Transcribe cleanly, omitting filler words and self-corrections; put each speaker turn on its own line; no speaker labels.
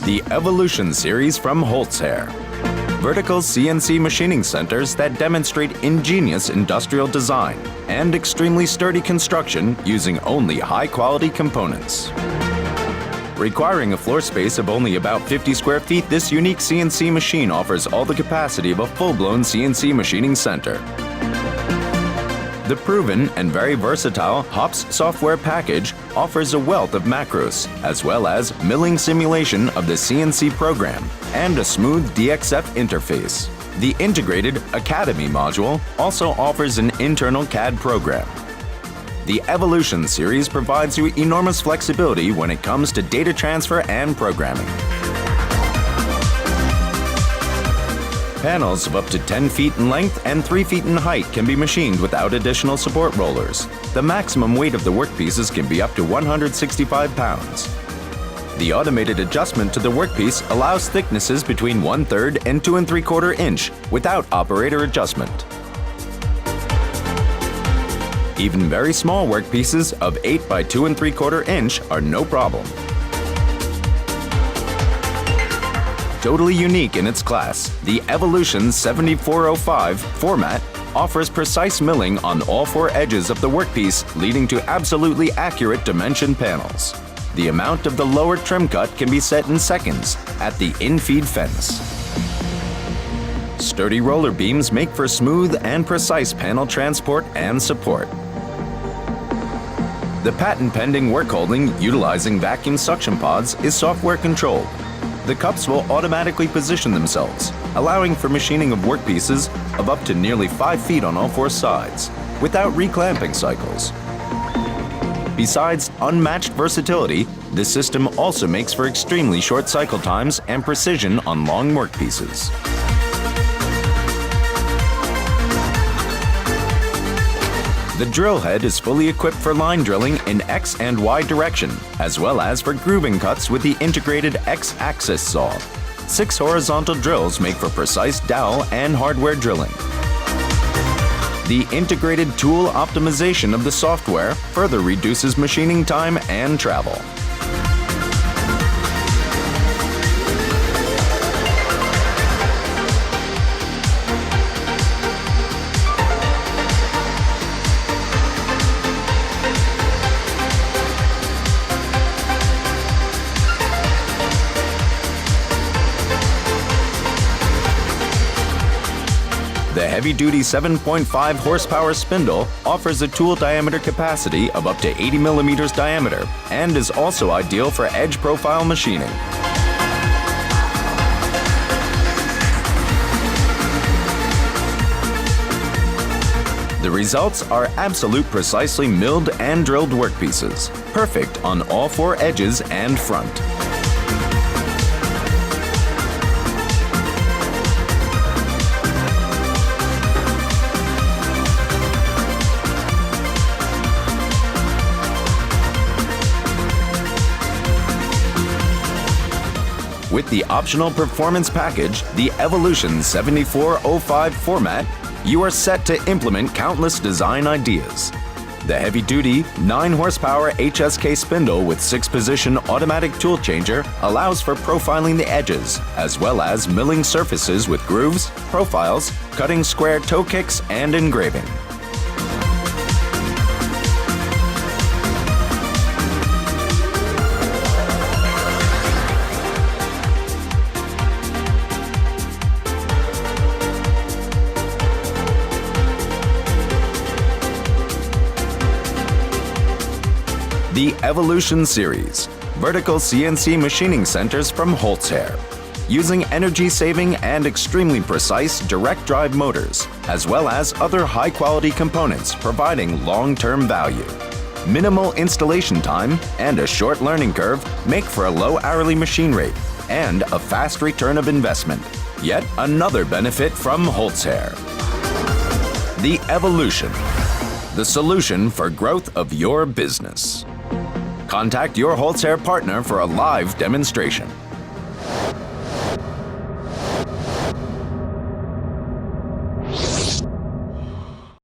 The Evolution series from Holzherr. Vertical CNC machining centers that demonstrate ingenious industrial design and extremely sturdy construction using only high-quality components. Requiring a floor space of only about 50 square feet, this unique CNC machine offers all the capacity of a full-blown CNC machining center. The proven and very versatile HOPS software package offers a wealth of macros, as well as milling simulation of the CNC program and a smooth DXF interface. The integrated Academy module also offers an internal CAD program. The Evolution series provides you enormous flexibility when it comes to data transfer and programming. Panels of up to 10 feet in length and 3 feet in height can be machined without additional support rollers. The maximum weight of the workpieces can be up to 165 pounds. The automated adjustment to the workpiece allows thicknesses between 1/3 and 2 3/4 inch without operator adjustment. Even very small workpieces of 8 by 2 3/4 inch are no problem. Totally unique in its class, the Evolution 7405 format offers precise milling on all 4 edges of the workpiece, leading to absolutely accurate dimension panels. The amount of the lower trim cut can be set in seconds at the in-feed fence. Sturdy roller beams make for smooth and precise panel transport and support. The patent-pending work holding utilizing vacuum suction pods is software controlled. The cups will automatically position themselves, allowing for machining of workpieces of up to nearly 5 feet on all 4 sides, without reclamping cycles. Besides unmatched versatility, this system also makes for extremely short cycle times and precision on long workpieces. The drill head is fully equipped for line drilling in X and Y direction, as well as for grooving cuts with the integrated X-axis saw. 6 horizontal drills make for precise dowel and hardware drilling. The integrated tool optimization of the software further reduces machining time and travel. The heavy-duty 7.5 horsepower spindle offers a tool diameter capacity of up to 80 millimeters diameter and is also ideal for edge profile machining. The results are absolute precisely milled and drilled workpieces, perfect on all 4 edges and front. With the optional performance package, the Evolution 7405 format, you are set to implement countless design ideas. The heavy-duty 9 horsepower HSK spindle with 6-position automatic tool changer allows for profiling the edges, as well as milling surfaces with grooves, profiles, cutting square toe kicks, and engraving. The Evolution series, vertical CNC machining centers from Holzherr, using energy-saving and extremely precise direct drive motors, as well as other high-quality components providing long-term value. Minimal installation time and a short learning curve make for a low hourly machine rate and a fast return of investment. Yet another benefit from Holzherr. The Evolution, the solution for growth of your business. Contact your Holzherr partner for a live demonstration.